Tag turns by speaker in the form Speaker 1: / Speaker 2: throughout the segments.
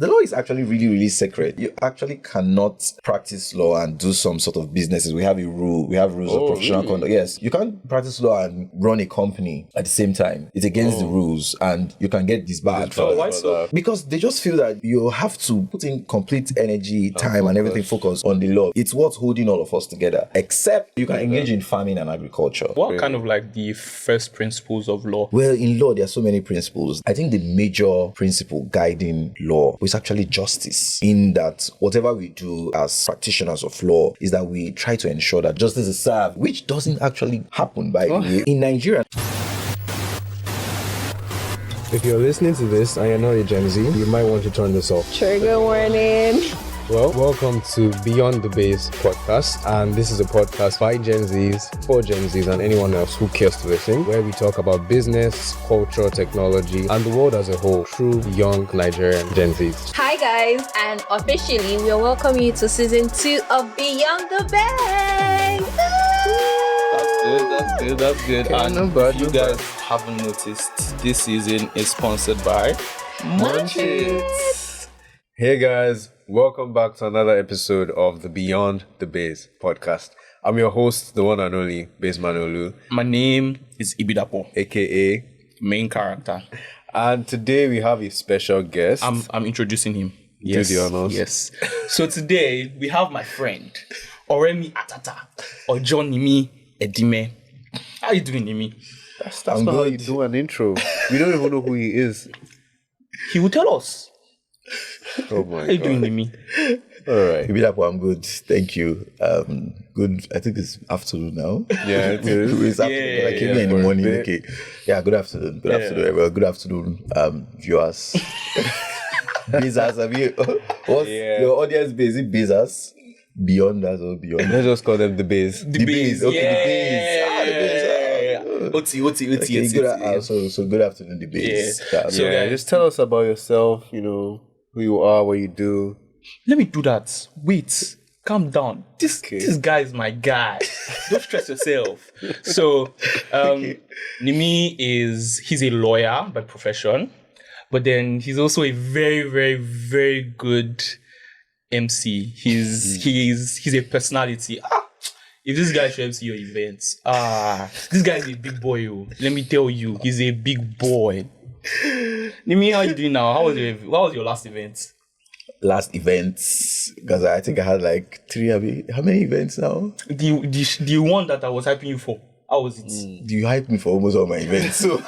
Speaker 1: The law is actually really, really sacred. You actually cannot practice law and do some sort of businesses. We have a rule. We have rules of professional conduct. Yes, you can't practice law and run a company at the same time. It's against the rules and you can get disbarred for that.
Speaker 2: Why so?
Speaker 1: Because they just feel that you have to put in complete energy, time and everything focused on the law. It's what's holding all of us together. Except you can engage in farming and agriculture.
Speaker 2: What kind of like the first principles of law?
Speaker 1: Well, in law, there are so many principles. I think the major principle guiding law is actually justice, in that whatever we do as practitioners of law is that we try to ensure that justice is served, which doesn't actually happen, by the way, in Nigeria.
Speaker 3: If you're listening to this and you're not a Gen Z, you might want to turn this off.
Speaker 4: Trigger warning.
Speaker 3: Well, welcome to Beyond the Base podcast, and this is a podcast by Gen Zs, for Gen Zs, and anyone else who cares to listen, where we talk about business, culture, technology, and the world as a whole through young Nigerian Gen Zs.
Speaker 4: Hi guys, and officially we welcome you to season 2 of Beyond the Base.
Speaker 2: That's good.
Speaker 3: Okay,
Speaker 2: And if you guys haven't noticed, this season is sponsored by Munchit.
Speaker 3: Hey guys, welcome back to another episode of the Beyond the Base podcast. I'm your host, the one and only Base Manolu,
Speaker 2: My name is Ibidapo,
Speaker 3: aka
Speaker 2: main character.
Speaker 3: and today we have a special guest.
Speaker 2: I'm introducing him.
Speaker 3: Do the honors.
Speaker 2: Yes. So today we have my friend Oremi Atata or John Nimi Edimeh. How you doing, Nimi?
Speaker 3: That's not how you do an intro. We don't even know who he is.
Speaker 2: He will tell us.
Speaker 3: Oh my
Speaker 2: How you
Speaker 3: god.
Speaker 2: doing, Nimi?
Speaker 3: All right.
Speaker 1: Ibidapo, I'm good. Thank you. Good. I think it's afternoon now.
Speaker 3: Yeah, it is.
Speaker 1: It's afternoon. I came here in the
Speaker 3: for a
Speaker 1: morning.
Speaker 3: bit.
Speaker 1: Okay. Yeah, good afternoon. Good afternoon, everyone. Good afternoon, viewers. Bezas, have you? What's your audience base? Is it Bezas? Beyond that or beyond?
Speaker 3: Let's just call them the Base.
Speaker 1: The Base. Okay, the Base.
Speaker 2: Oti.
Speaker 1: Okay, so good afternoon, the Base.
Speaker 2: Yeah. So, guys,
Speaker 3: just tell us about yourself, who you are, what you do.
Speaker 2: let me do that. Wait, calm down. This guy is my guy. Don't stress yourself. So, Nimi he's a lawyer by profession, but then he's also a very, very, very good MC. He's a personality. If this guy should MC your events, this guy is a big boy. Let me tell you, he's a big boy. Nimi, how you doing now? What was your last event?
Speaker 1: Last events, because I think I had like 3. How many events now?
Speaker 2: The one that I was hyping you for. How was it?
Speaker 1: You hyped me for almost all my events. So,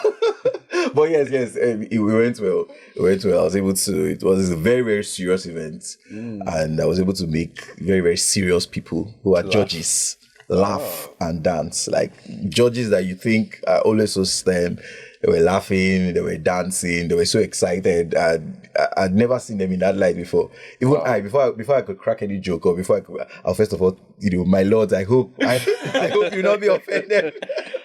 Speaker 1: but yes, it went well. It went well. I was able to. It was a very, very serious event, and I was able to make very, very serious people who are judges laugh and dance. Like judges that you think are always so stern. They were laughing, they were dancing, they were so excited, and I'd never seen them in that light before. Even before I could crack any joke, or before I could, first of all, my lords, I hope you not be offended.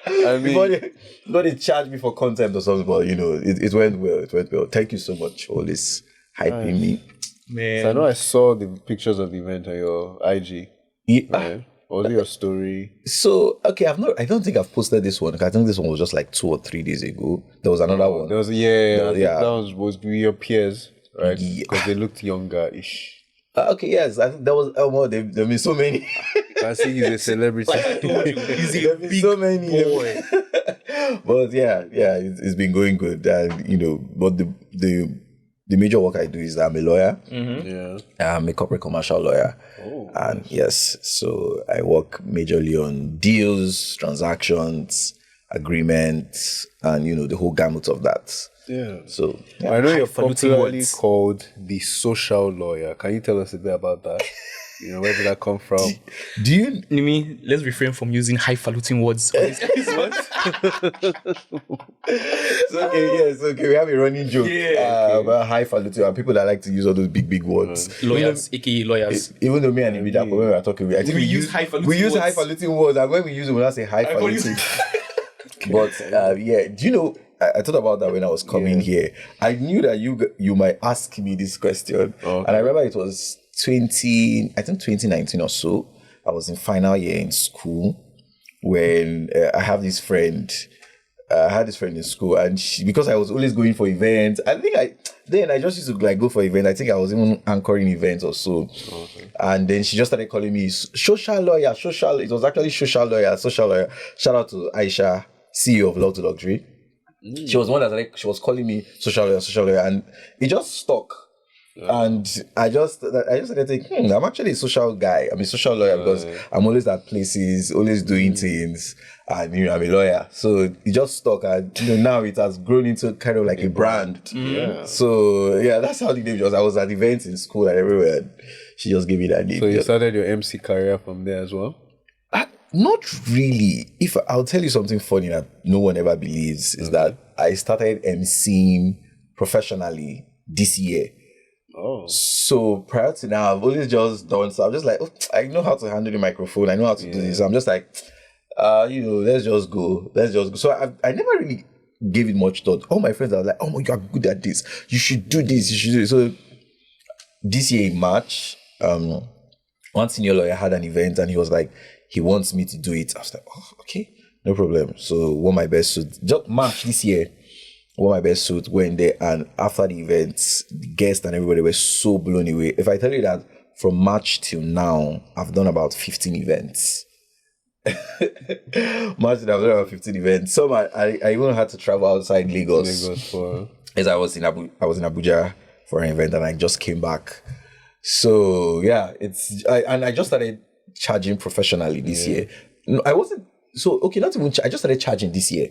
Speaker 1: I mean, before they charge me for contempt or something, but it went well. It went well. Thank you so much for this hyping me.
Speaker 2: Man.
Speaker 3: So I know I saw the pictures of the event on your IG.
Speaker 1: Yeah.
Speaker 3: Right? Or was it your story?
Speaker 1: So okay, I don't think I've posted this one. I think this one was just like 2 or 3 days ago. There was another one.
Speaker 3: There was that was supposed to be your peers, right? Because they looked younger-ish.
Speaker 1: Okay, yes. I think there was there been so many.
Speaker 3: I see he's a celebrity.
Speaker 2: Like I told you, he's a big
Speaker 1: so many
Speaker 2: boy.
Speaker 1: But yeah, it's been going good. And but the major work I do is that I'm a lawyer.
Speaker 3: Yeah.
Speaker 1: I'm a corporate commercial lawyer.
Speaker 3: Oh,
Speaker 1: and yes, so I work majorly on deals, transactions, agreements, and the whole gamut of that.
Speaker 3: Yeah.
Speaker 1: So
Speaker 3: I know you're
Speaker 2: Highfalutin
Speaker 3: popularly
Speaker 2: words.
Speaker 3: called the social lawyer. Can you tell us a bit about that? Where did that come from?
Speaker 1: do you
Speaker 2: Nimi, let's refrain from using highfalutin words on this episode.
Speaker 1: It's okay. We have a running joke about highfalutin and people that like to use all those big words.
Speaker 2: Lawyers, aka lawyers.
Speaker 1: Even though me and Ibidapo, when we are talking, I think
Speaker 2: We use highfalutin
Speaker 1: We use
Speaker 2: words.
Speaker 1: highfalutin words, and when we use it, we not say highfalutin. But do you know? I thought about that when I was coming here. I knew that you might ask me this question, and I remember it was 2019 or so. I was in final year in school when I have this friend. I had this friend in school, and because I was always going for events, I just used to like go for events. I think I was even anchoring events or so. Okay. And then she just started calling me social lawyer. It was actually social lawyer. Shout out to Aisha, CEO of Law to Luxury. She was one that she was calling me social lawyer, and it just stuck. And I just started thinking, I'm actually a social guy. I'm a social lawyer because I'm always at places, always doing things, and I'm a lawyer. So it just stuck, and now it has grown into kind of like a brand.
Speaker 3: Yeah.
Speaker 1: So that's how the name was. I was at events in school and everywhere. And she just gave me that name.
Speaker 3: So you started your MC career from there as well?
Speaker 1: Not really. I'll tell you something funny that no one ever believes is that I started MCing professionally this year.
Speaker 3: Oh.
Speaker 1: So prior to now, I've always just done so. I'm just like, I know how to handle the microphone. I know how to do this. So I'm just like, let's just go. So I never really gave it much thought. All my friends are like, oh, you are good at this. You should do this. You should do it. So this year in March, one senior lawyer had an event and he was like, he wants me to do it. I was like, oh, okay, no problem. So wore my best suit. Just March this year. Wore my best suit, went there, and after the event, the guests and everybody were so blown away. If I tell you that from March till now, I've done about 15 events. March till I've done about 15 events. Some I even had to travel outside Lagos. As I was in Abuja for an event, and I just came back. So I just started charging professionally this year. No, I wasn't I just started charging this year.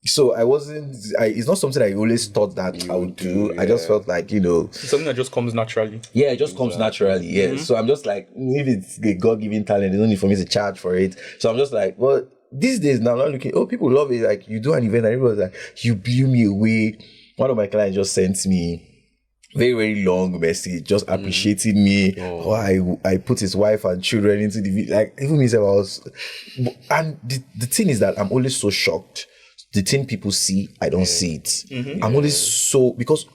Speaker 1: So it's not something I always thought that I would do. I just felt like,
Speaker 2: It's something that just comes naturally.
Speaker 1: Yeah, it just comes naturally. Yeah. So I'm just like, if it's a God-given talent, there's no need for me to charge for it. So I'm just like, well, these days now I'm not looking, people love it. Like, you do an event and everyone's like, you blew me away. One of my clients just sent me very, very long message, just appreciating me. I put his wife and children into the video. Like, even myself, and the thing is that I'm always so shocked. The thing people see, I don't see it. I'm always because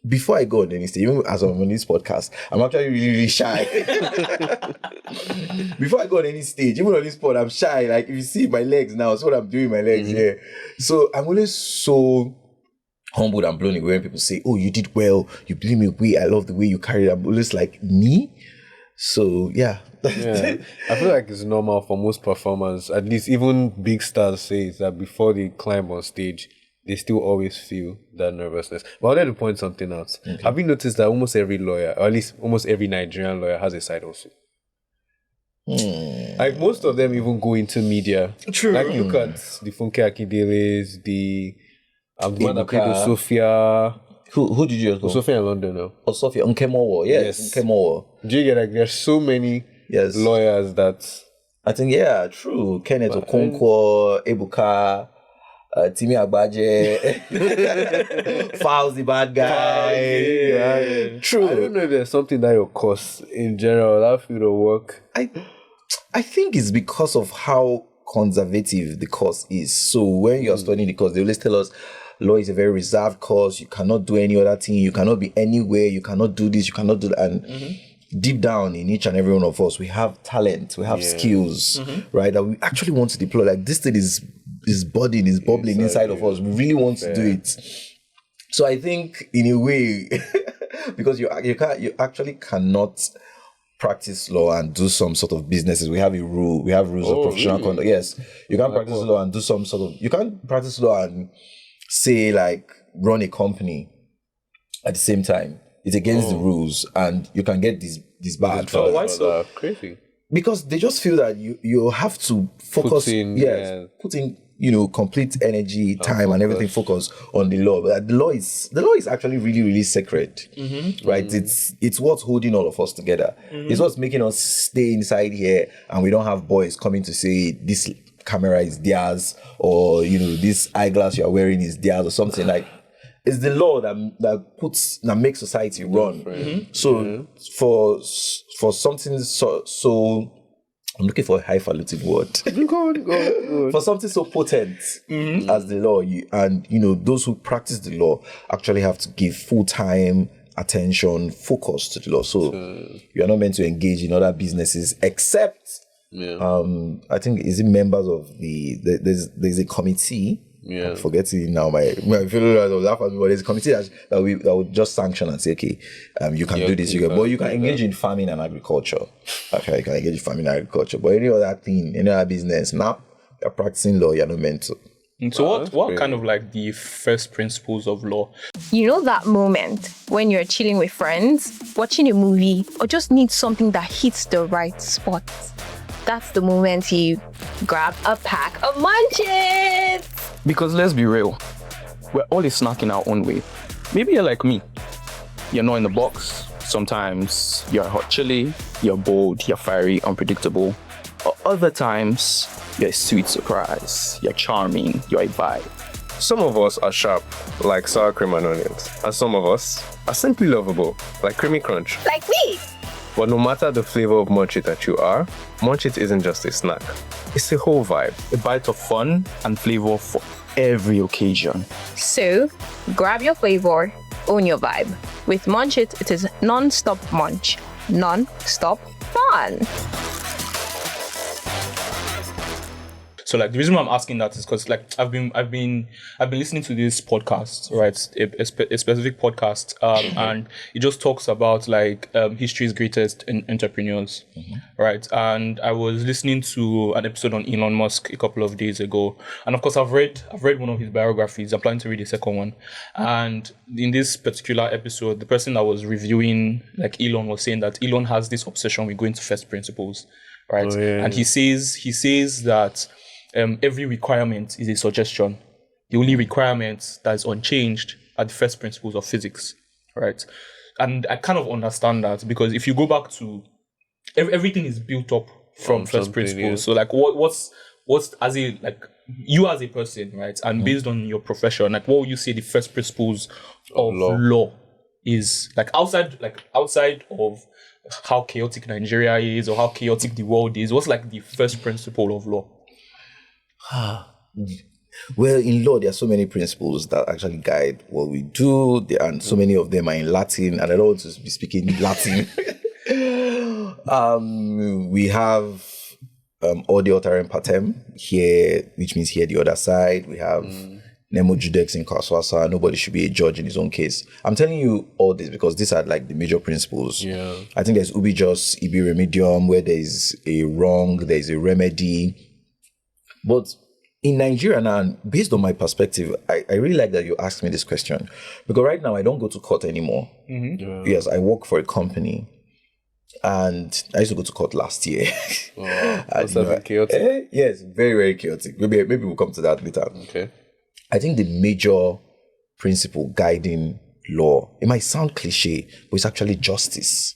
Speaker 1: before I go on any stage, even as I'm on this podcast, I'm actually really, really shy. Before I go on any stage, even on this pod, I'm shy. Like, if you see my legs now, it's what I'm doing with my legs here. So I'm always so humbled and blown away when people say, oh, you did well, you blew me away, I love the way you carried it. I'm always like, me? So, yeah.
Speaker 3: I feel like it's normal for most performers, at least even big stars say it, that before they climb on stage, they still always feel that nervousness. But I wanted to point something out. Okay. Have you noticed that almost every lawyer, or at least almost every Nigerian lawyer, has a side hustle? Like, most of them even go into media.
Speaker 2: True.
Speaker 3: Like, look at the Funke Akideles, the one that played with Sophia.
Speaker 1: Who did you just go?
Speaker 3: Sophia in London now.
Speaker 1: Oh, Sophia. Nkemowo. Yes. Nkemowo.
Speaker 3: Do you get, like, there's so many lawyers that...
Speaker 1: I think, true. Kenneth Okonkwo, Ebuka, Timi Agbaje, Files the bad guy. True.
Speaker 3: I don't know if there's something that your course in general, that field of work.
Speaker 1: I think it's because of how conservative the course is. So when you're studying the course, they always tell us, law is a very reserved course. You cannot do any other thing. You cannot be anywhere. You cannot do this. You cannot do that. And deep down in each and every one of us, we have talent. We have skills, right? That we actually want to deploy. Like, this thing is budding, is bubbling inside of us. We really want to do it. So I think, in a way, because you actually cannot practice law and do some sort of businesses. We have a rule. We have rules of professional conduct. Yes, you can't practice law and do some sort of. You can't practice law and say, like, run a company at the same time. It's against the rules, and you can get this bad.
Speaker 2: Why so?
Speaker 3: Crazy.
Speaker 1: Because they just feel that you have to focus. Put in complete energy, time, and everything. Focus on the law. But the law is actually really, really sacred, right? It's what's holding all of us together. It's what's making us stay inside here, and we don't have boys coming to say this camera is theirs, or this eyeglass you are wearing is theirs, or something. Like, it's the law that makes society run. So for something so I'm looking for a highfalutin word.
Speaker 3: Go on.
Speaker 1: For something so potent as the law, those who practice the law actually have to give full-time attention, focus to the law. So you are not meant to engage in other businesses except I think is it members of there's a committee I'm forgetting now. My fellow lawyers will laugh at me, but there's a committee that will just sanction and say, okay, you can do this, but you can engage in farming and agriculture. Okay, you can engage in farming and agriculture, but any other thing, any other business, now you're practicing law, you're not meant to.
Speaker 2: So what kind of like the first principles of law?
Speaker 4: You know that moment when you're chilling with friends, watching a movie, or just need something that hits the right spot? That's the moment you grab a pack of Munchit.
Speaker 2: Because let's be real, we're all a snack in our own way. Maybe you're like me. You're not in the box. Sometimes you're hot chili, you're bold, you're fiery, unpredictable. Or other times, you're a sweet surprise, you're charming, you're a vibe.
Speaker 3: Some of us are sharp, like sour cream and onions. And some of us are simply lovable, like creamy crunch.
Speaker 4: Like me.
Speaker 3: But no matter the flavor of Munchit that you are, Munchit isn't just a snack. It's a whole vibe.
Speaker 2: A bite of fun and flavor for every occasion.
Speaker 4: So, grab your flavor, own your vibe. With Munchit, it is non-stop munch, non-stop fun.
Speaker 2: So like the reason why I'm asking that is because like I've been listening to this podcast, right? A specific podcast, and it just talks about like history's greatest entrepreneurs, right? And I was listening to an episode on Elon Musk a couple of days ago, and of course I've read one of his biographies. I'm planning to read the second one, and in this particular episode, the person that was reviewing like Elon was saying that Elon has this obsession with going to first principles, right? And he says that. Every requirement is a suggestion. The only requirements that is unchanged are the first principles of physics, right? And I kind of understand that because if you go back to everything is built up from first principles. Yeah. So like what's as a like you as a person, right? And based on your profession, like what would you say the first principles of law is like outside of how chaotic Nigeria is or how chaotic the world is? What's like the first principle of law?
Speaker 1: Well, in law, there are so many principles that actually guide what we do, and so many of them are in Latin, and I don't want to be speaking Latin. We have audio autarem patem here, which means here the other side. We have nemo judex in Kaswasa. Nobody should be a judge in his own case. I'm telling you all this because these are like the major principles. Yeah. I think there's ubi jus, ibi remedium, where there is a wrong, there is a remedy. But in Nigeria now, based on my perspective, I really like that you asked me this question. Because right now, I don't go to court anymore. Yes, I work for a company. And I used to go to court last year.
Speaker 3: Was that chaotic?
Speaker 1: Yes, very, very chaotic. Maybe we'll come to that later.
Speaker 3: Okay.
Speaker 1: I think the major principle guiding law, it might sound cliche, but it's actually justice.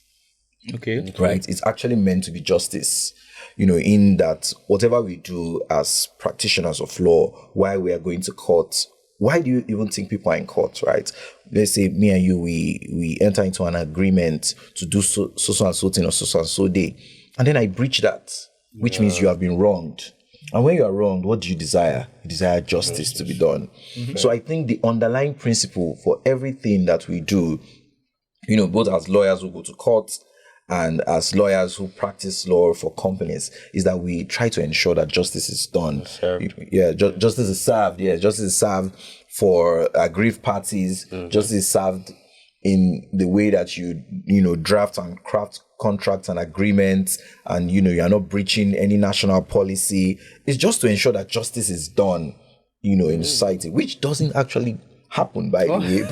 Speaker 2: Okay.
Speaker 1: Right? It's actually meant to be justice. In that whatever we do as practitioners of law, why we are going to court, why do you even think people are in court, right? Let's say me and you, we enter into an agreement to do so and so thing or so and so day. And then I breach that, which means you have been wronged. And when you are wronged, what do you desire? You desire justice to be done. So I think the underlying principle for everything that we do, both as lawyers who go to court, and as lawyers who practice law for companies, is that we try to ensure that justice is done. Justice is served. Yeah, justice is served for aggrieved parties. Justice is served in the way that you draft and craft contracts and agreements, and you are not breaching any national policy. It's just to ensure that justice is done, in society, which doesn't actually happen, by the way.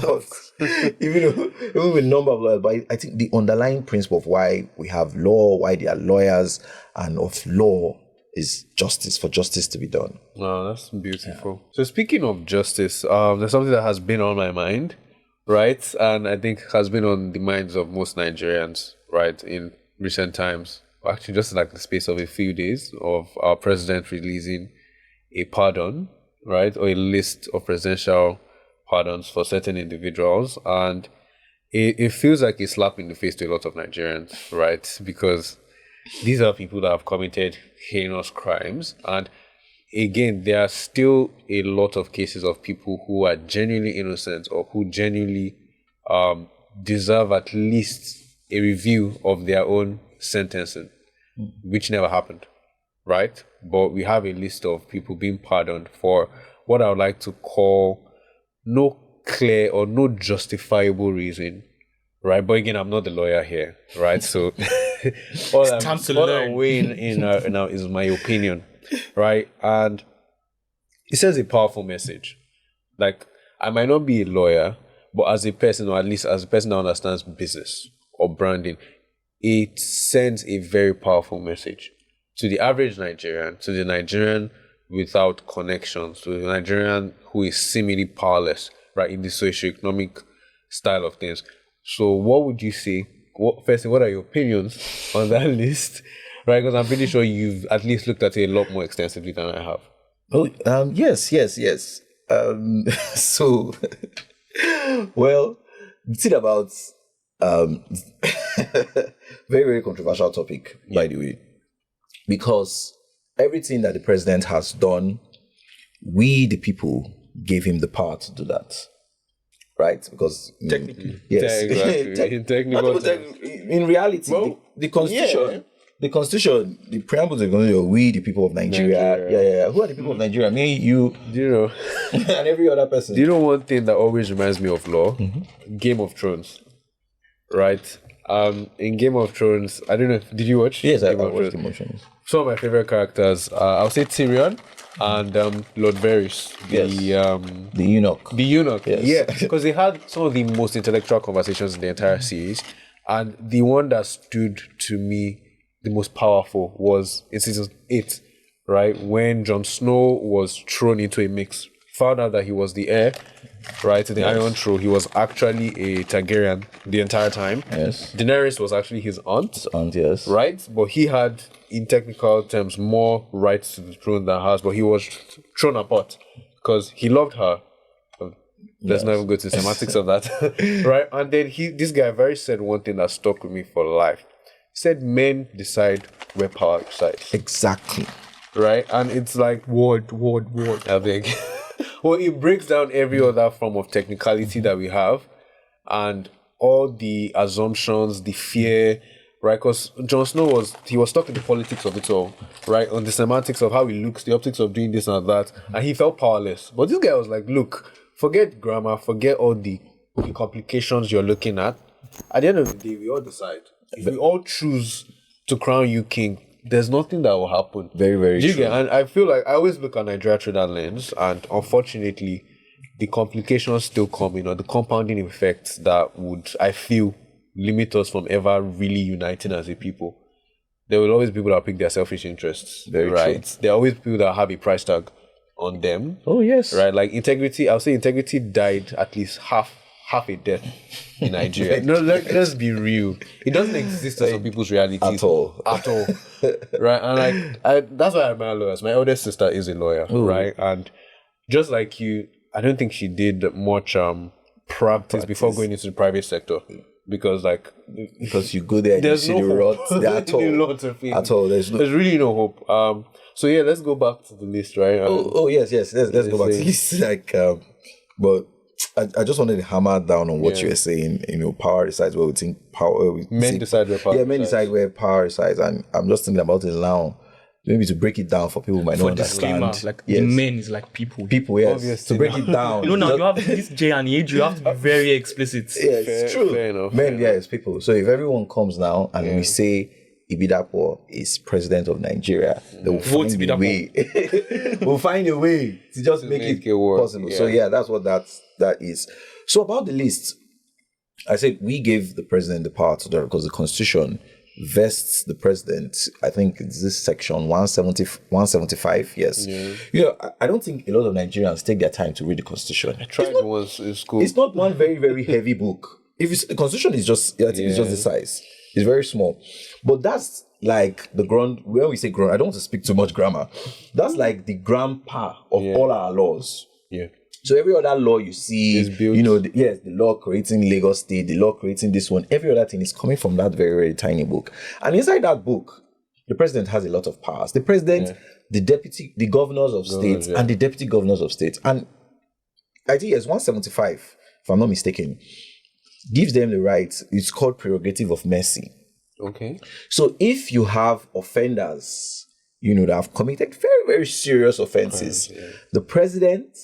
Speaker 1: Even with number of lawyers, but I think the underlying principle of why we have law, why there are lawyers, and of law is justice, for justice to be done.
Speaker 3: Wow, that's beautiful. So speaking of justice, there's something that has been on my mind, right? And I think has been on the minds of most Nigerians, right, in recent times. Actually, just like the space of a few days of our president releasing a pardon, right, or a list of presidential pardons for certain individuals, and it feels like a slap in the face to a lot of Nigerians, right? Because these are people that have committed heinous crimes, and again, there are still a lot of cases of people who are genuinely innocent or who genuinely deserve at least a review of their own sentencing, which never happened, right? But we have a list of people being pardoned for what I would like to call no clear or no justifiable reason, right? But again, I'm not the lawyer here, right? So all I'm weighing in now is my opinion, right? And it sends a powerful message. Like, I might not be a lawyer, but as a person, or at least as a person that understands business or branding, it sends a very powerful message to the average Nigerian, to the Nigerian without connections, to the Nigerian who is seemingly powerless, right, in the socioeconomic style of things. So what would you say? Firstly, what are your opinions on that list? Right, because I'm pretty sure you've at least looked at it a lot more extensively than I have.
Speaker 1: Oh, yes. So, well, the thing about very, very controversial topic, by the way, because everything that the president has done, we, the people, gave him the power to do that. Right? Because
Speaker 2: technically,
Speaker 1: yes, in reality,
Speaker 2: well,
Speaker 1: the constitution, the constitution, the preamble is going to be, we, the people of Nigeria. Yeah. Who are the people of Nigeria? Me, you,
Speaker 3: Do you know?
Speaker 1: and every other person.
Speaker 3: Do you know one thing that always reminds me of law? Game of Thrones, right? In Game of Thrones, I don't know. Did you watch?
Speaker 1: Yes, I
Speaker 3: Game of
Speaker 1: watched
Speaker 3: Thrones?
Speaker 1: Emotions.
Speaker 3: Some of my favorite characters, I'll say Tyrion and Lord Varys,
Speaker 1: The eunuch.
Speaker 3: the eunuch.
Speaker 1: Yes.
Speaker 3: Yeah, because they had some of the most intellectual conversations in the entire series, and the one that stood to me the most powerful was in season 8, right, when Jon Snow was thrown into a mix, found out that he was the heir, right, to the Iron Throne. He was actually a Targaryen the entire time.
Speaker 1: Yes.
Speaker 3: Daenerys was actually his aunt,
Speaker 1: And yes.
Speaker 3: right? But he had, in technical terms, more rights to the throne than hers, but he was thrown apart because he loved her. Let's not even go to the semantics of that, right? And then this guy very said one thing that stuck with me for life. He said, men decide where power resides.
Speaker 1: Exactly.
Speaker 3: Right? And it's like, word. I think. Well, it breaks down every other form of technicality that we have and all the assumptions, the fear, right? Because Jon Snow was stuck in the politics of it all, right? On the semantics of how he looks, the optics of doing this and that, and he felt powerless. But this guy was like, look, forget grammar, forget all the complications you're looking at. At the end of the day, we all decide. If we all choose to crown you king, there's nothing that will happen.
Speaker 1: Very, very true.
Speaker 3: And I feel like I always look at Nigeria through that lens, and unfortunately, the complications still come in, or the compounding effects that would, I feel, limit us from ever really uniting as a people. There will always be people that pick their selfish interests.
Speaker 1: Very
Speaker 3: right.
Speaker 1: true.
Speaker 3: There are always people that have a price tag on them.
Speaker 1: Oh, yes.
Speaker 3: Right. Like integrity, I'll say integrity died at least half a death in Nigeria. No, let's be real. It doesn't exist as some people's realities
Speaker 1: At all.
Speaker 3: Right. And that's why I admire lawyers. My eldest sister is a lawyer, right? And just like you, I don't think she did much practice before going into the private sector. Because
Speaker 1: you go there and you see the rods at all. There's
Speaker 3: really no hope. So yeah, let's go back to the list, right?
Speaker 1: Yes. Let's go back to this. But I just wanted to hammer down on what you were saying. Power resides where we think power.
Speaker 3: Men decide where power.
Speaker 1: Yeah, men decide where power resides, and I'm just thinking about it now. Maybe to break it down for people who might not understand.
Speaker 2: Like the men is like people.
Speaker 1: People, yes.
Speaker 3: Obviously.
Speaker 1: To break it down.
Speaker 2: Now you have this J and H. You have to be very explicit.
Speaker 1: Yeah, it's true.
Speaker 3: Fair enough.
Speaker 1: Men, it's people. So if everyone comes now and we say Ibidapo is president of Nigeria, they will
Speaker 2: Vote
Speaker 1: find a way. We'll find a way to just make it
Speaker 3: work.
Speaker 1: possible. So that's what that is. So about the list, I said we gave the president the power to do it because the constitution vests the president. I think it's this section 175. Yes. Yeah. I don't think a lot of Nigerians take their time to read the constitution.
Speaker 3: I tried once in school.
Speaker 1: It's not one very, very heavy book. The constitution is just, I think it's just the size. It's very small. But that's like the ground. When we say ground, I don't want to speak too much grammar. That's like the grandpa of all our laws.
Speaker 3: Yeah.
Speaker 1: So every other law you see,
Speaker 3: is built.
Speaker 1: The law creating Lagos State, the law creating this one, every other thing is coming from that very, very tiny book. And inside that book, the president has a lot of powers. The president, the deputy, the governors of states, and the deputy governors of states. And I think it's 175, if I'm not mistaken, gives them the right. It's called prerogative of mercy.
Speaker 3: Okay.
Speaker 1: So if you have offenders that have committed very, very serious offenses. The president,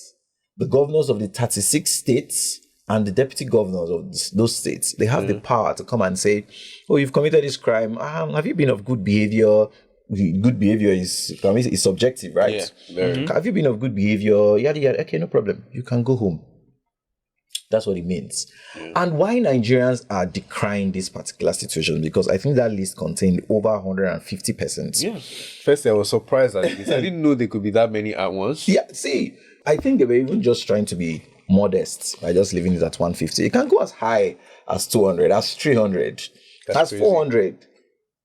Speaker 1: the governors of the 36 states, and the deputy governors of those states, they have the power to come and say, oh, you've committed this crime. Have you been of good behavior? Good behavior is subjective, right?
Speaker 3: Yeah, very.
Speaker 1: Have you been of good behavior? Yada, yada. Okay, no problem. You can go home. That's what it means. And why Nigerians are decrying this particular situation, because I think that list contained over 150 persons.
Speaker 3: Yeah. First, I was surprised at this. I didn't know there could be that many at once.
Speaker 1: Yeah, see, I think they were even just trying to be modest by just leaving it at 150. It can go as high as 200, as 300, as
Speaker 3: crazy.
Speaker 1: 400.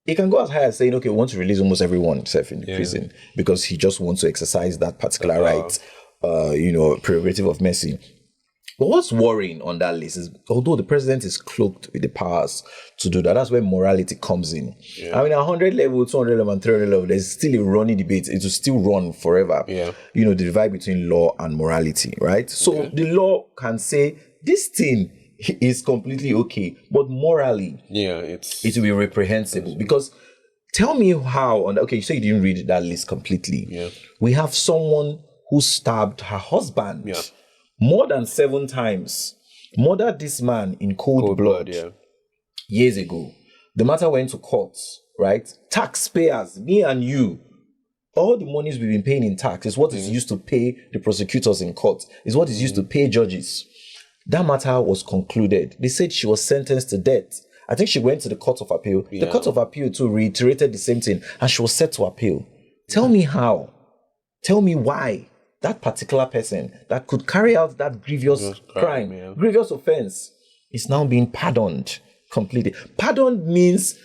Speaker 1: It can go as high as saying, okay, we want to release almost everyone except in the prison because he just wants to exercise that particular right, prerogative of mercy. But what's worrying on that list is, although the president is cloaked with the powers to do that, that's where morality comes in. I mean, 100 level, 200 level, and 300 level, there's still a running debate. It will still run forever.
Speaker 3: Yeah.
Speaker 1: The divide between law and morality, right? So the law can say, this thing is completely okay, but morally, it will be reprehensible. Because tell me how, okay, you say you didn't read that list completely.
Speaker 3: Yeah.
Speaker 1: We have someone who stabbed her husband more than 7 times, murdered this man in cold blood years ago. The matter went to court, right? Taxpayers, me and you, all the monies we've been paying in tax is what is used to pay the prosecutors in court, is what is used to pay judges. That matter was concluded. They said she was sentenced to death. I think she went to the Court of Appeal. The Court of Appeal too reiterated the same thing, and she was set to appeal. Tell me how. Tell me why that particular person that could carry out that grievous crime, grievous offense, is now being pardoned completely. Pardoned means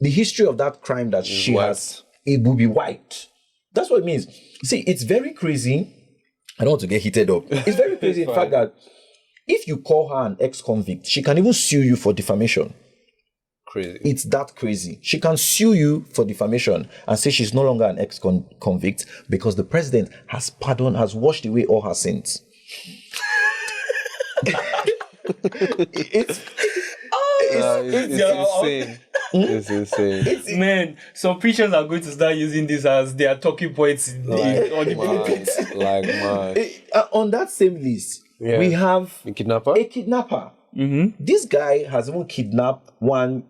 Speaker 1: the history of that crime that she has, it will be wiped. That's what it means. See, it's very crazy. I don't want to get heated up. It's very crazy in fact that if you call her an ex-convict, she can even sue you for defamation.
Speaker 3: Crazy.
Speaker 1: It's that crazy. She can sue you for defamation and say she's no longer an ex-convict because the president has washed away all her sins. It's
Speaker 3: insane. It's insane.
Speaker 2: Man, some preachers are going to start using this as their talking points on the pulpit.
Speaker 1: On that same list, we have a kidnapper. This guy has even kidnapped one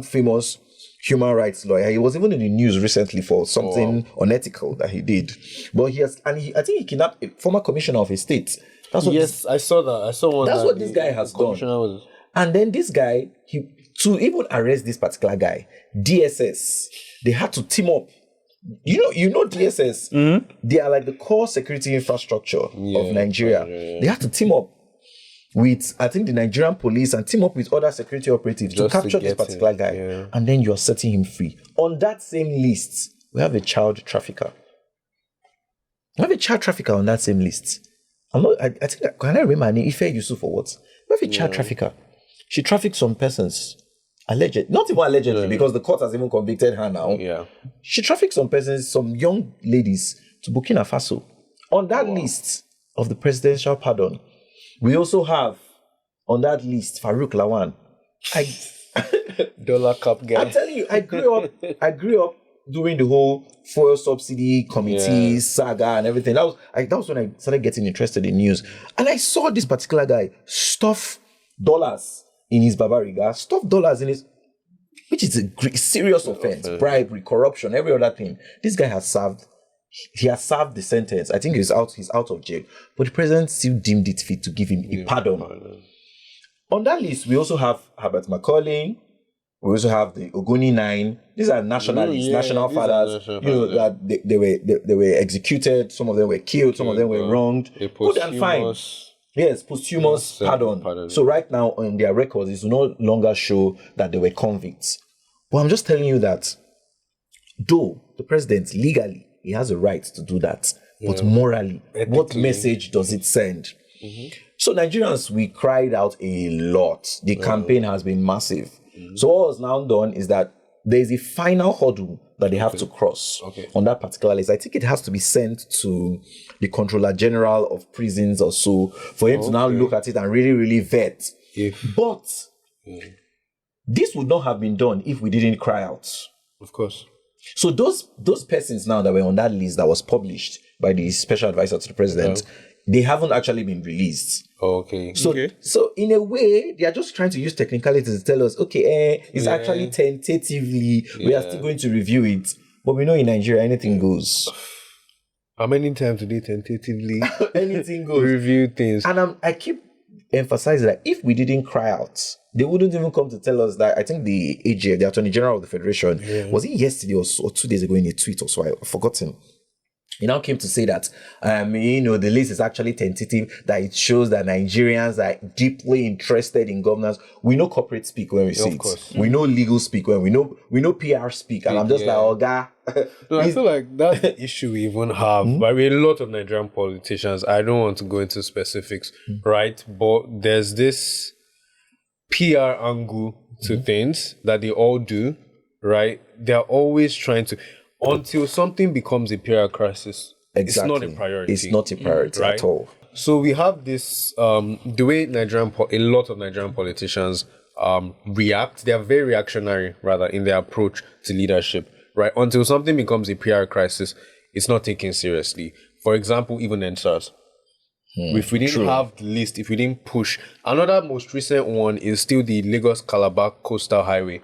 Speaker 1: famous human rights lawyer. He was even in the news recently for something unethical that he did. But I think he kidnapped a former commissioner of a state.
Speaker 3: I saw that. I saw one.
Speaker 1: That's what this guy has done. And then this guy, to even arrest this particular guy, DSS, they had to team up. You know DSS. They are like the core security infrastructure of Nigeria. They had to team up with, I think, the Nigerian police and team up with other security operatives to capture this particular guy. And then you're setting him free. On that same list, we have a child trafficker. We have a child trafficker on that same list. I think, can I remember her name? Ife Yusuf or what? We have a child trafficker. She trafficked some persons. Allegedly. Not even allegedly, because the court has even convicted her now. Yeah. She trafficked some persons, some young ladies, to Burkina Faso. On that list of the presidential pardon, we also have on that list Farouk Lawan.
Speaker 3: Dollar cup guy.
Speaker 1: I'm telling you, I grew up during the whole fuel subsidy committee saga and everything. That was when I started getting interested in news. And I saw this particular guy stuff dollars in his babariga, stuff dollars in his, which is a serious offense, bribery, corruption, every other thing. This guy has served the sentence. I think he's out of jail. But the president still deemed it fit to give him a pardon. On that list, we also have Herbert Macaulay. We also have the Ogoni 9. These are nationalists, national fathers. That they were executed. Some of them were killed. Some of them were wronged. Good and fine. Yes, posthumous pardon. So right now on their records, it no longer show that they were convicts. But I'm just telling you that though the president legally, he has a right to do that, but morally, what message does it send? So Nigerians, we cried out a lot. The campaign has been massive. So what was now done is that there's a final hurdle that they have to cross on that particular list. I think it has to be sent to the Controller General of Prisons or so for him to now look at it and really, really vet. But this would not have been done if we didn't cry out.
Speaker 3: Of course.
Speaker 1: So those persons now that were on that list that was published by the special advisor to the president, they haven't actually been released.
Speaker 3: Okay.
Speaker 1: So in a way, they are just trying to use technicalities to tell us, okay, it's actually tentatively, we are still going to review it. But we know in Nigeria, anything goes.
Speaker 3: How many times do they tentatively
Speaker 1: Anything goes.
Speaker 3: review things?
Speaker 1: And I keep emphasizing that if we didn't cry out, they wouldn't even come to tell us that. I think the AG, the Attorney General of the Federation, was it yesterday or 2 days ago in a tweet or so, I've forgotten. He now came to say that, the list is actually tentative, that it shows that Nigerians are deeply interested in governance. We know corporate speak when we see it.
Speaker 3: Course.
Speaker 1: We know legal speak when we know PR speak. And I'm just like, oh, God.
Speaker 3: No, I feel like that's the issue we even have. But with a lot of Nigerian politicians, I don't want to go into specifics, right? But there's this PR angle to things that they all do, right? They're always trying to... Until something becomes a PR crisis, it's not a priority.
Speaker 1: It's not a priority at all.
Speaker 3: So we have this, the way a lot of Nigerian politicians react, they are very reactionary, rather, in their approach to leadership, right? Until something becomes a PR crisis, it's not taken seriously. For example, even NSAS. If we didn't have the list, if we didn't push, another most recent one is still the Lagos-Calabar Coastal Highway.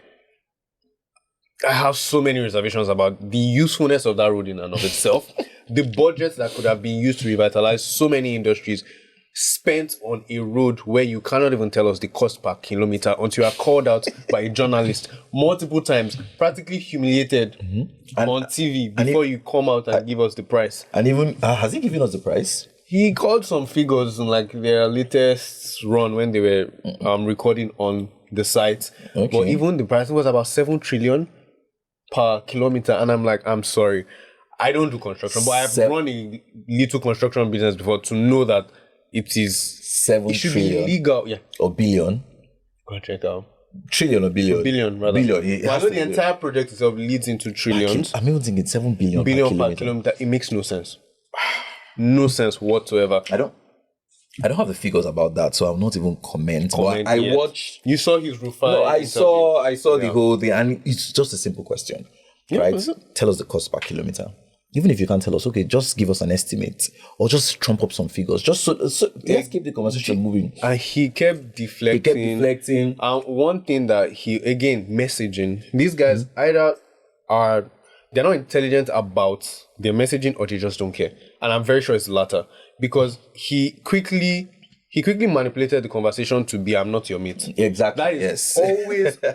Speaker 3: I have so many reservations about the usefulness of that road in and of itself. The budgets that could have been used to revitalize so many industries spent on a road where you cannot even tell us the cost per kilometer until you are called out by a journalist multiple times, practically humiliated on TV before you come out and give us the price.
Speaker 1: And even, has he given us the price?
Speaker 3: He called some figures in like their latest run when they were recording on the site. Okay. But even the price was about 7 trillion per kilometer, and I'm like, I'm sorry, I don't do construction, but I've run a little construction business before to know that it is
Speaker 1: 7
Speaker 3: it should
Speaker 1: trillion.
Speaker 3: be legal,
Speaker 1: Or billion.
Speaker 3: Go check out.
Speaker 1: Trillion or billion?
Speaker 3: Billion, rather.
Speaker 1: Billion.
Speaker 3: I know the entire project itself leads into trillions.
Speaker 1: I'm even thinking 7 billion
Speaker 3: per kilometer. It makes no sense. No sense whatsoever.
Speaker 1: I don't have the figures about that, so I'll not even comment. But I watched.
Speaker 3: You saw his roof.
Speaker 1: No, I saw the whole thing, and it's just a simple question, right? Tell us the cost per kilometer. Even if you can't tell us, okay, just give us an estimate or just trump up some figures. Just so let's keep the conversation moving.
Speaker 3: And he kept deflecting. And one thing that messaging. These guys either they're not intelligent about their messaging or they just don't care. And I'm very sure it's the latter. Because he quickly manipulated the conversation to be, I'm not your mate.
Speaker 1: Exactly.
Speaker 3: That is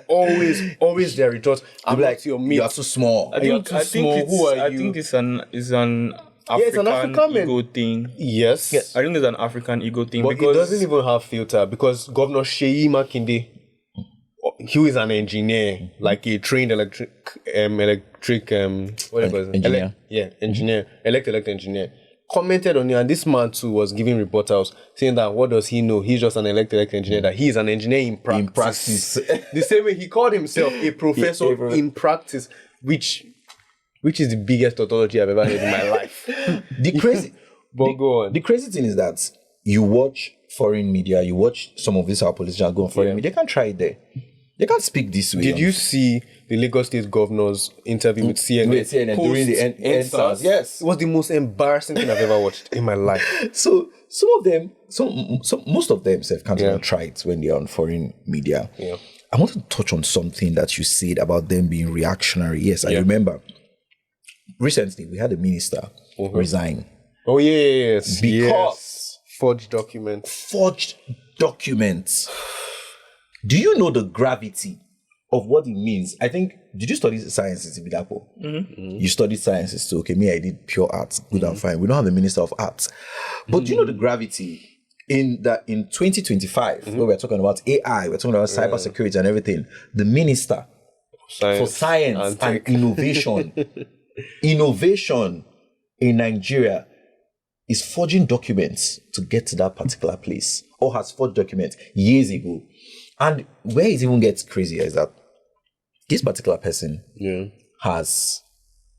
Speaker 3: always their retort. I'm not your mate.
Speaker 1: You are too small.
Speaker 2: I think it's an African ego thing.
Speaker 3: Yes.
Speaker 2: I think it's an African ego thing.
Speaker 3: But it doesn't even have filter because Governor Sheyi Makinde, he is an engineer, like a trained electric
Speaker 1: engineer.
Speaker 3: Elect engineer. Commented on it, and this man too was giving reporters saying that what does he know? He's just an elected engineer, that he is an engineer in practice. The same way he called himself a professor in practice, which is the biggest tautology I've ever heard in my life.
Speaker 1: Go on. The crazy thing is that you watch foreign media, you watch some of these our politicians go on foreign media, they can't try it there. They can't speak this way.
Speaker 3: Did you see the Lagos State Governor's interview with CNN?
Speaker 1: With CNN during the NSAS. Yes.
Speaker 3: It was the most embarrassing thing I've ever watched in my life.
Speaker 1: So most of them can't even try it when they're on foreign media.
Speaker 3: Yeah.
Speaker 1: I want to touch on something that you said about them being reactionary. Yes, I remember. Recently, we had a minister resign.
Speaker 3: Oh, yes.
Speaker 1: Because
Speaker 3: forged documents.
Speaker 1: Do you know the gravity of what it means? I think, did you study sciences in Bidapo? You studied sciences too. Okay, me, I did pure arts. Good and fine. We don't have the Minister of Arts. But do you know the gravity in 2025, where we're talking about AI, we're talking about cybersecurity and everything, the Minister for Science and Innovation in Nigeria is forging documents to get to that particular place, or has forged documents years ago. And where it even gets crazier is that this particular person has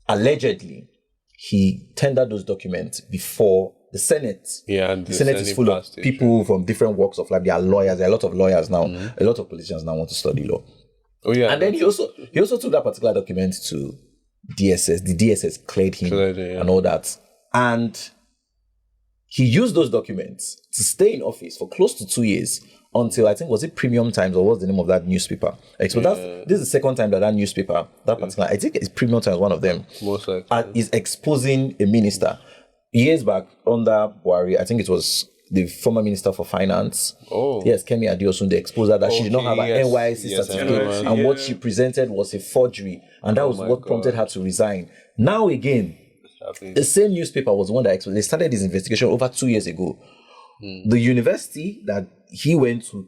Speaker 1: allegedly, he tendered those documents before the Senate.
Speaker 3: Yeah, and
Speaker 1: the Senate is full of people from different walks of life. There are lawyers. There are a lot of lawyers now. A lot of politicians now want to study law.
Speaker 3: Oh yeah.
Speaker 1: And then he also took that particular document to DSS. The DSS cleared him and all that. And he used those documents to stay in office for close to 2 years until, I think, was it Premium Times or what's the name of that newspaper? So this is the second time that newspaper, that particular, I think it's Premium Times, one of them,
Speaker 3: most likely,
Speaker 1: is exposing a minister. Years back, under Buhari, I think it was the former Minister for Finance. Oh. Yes, Kemi Adeosun, they exposed that she did not have an NYSC certificate. And what she presented was a forgery. And that was what prompted her to resign. Now again, the same newspaper was the one that exposed. They started this investigation over 2 years ago. The university that he went to,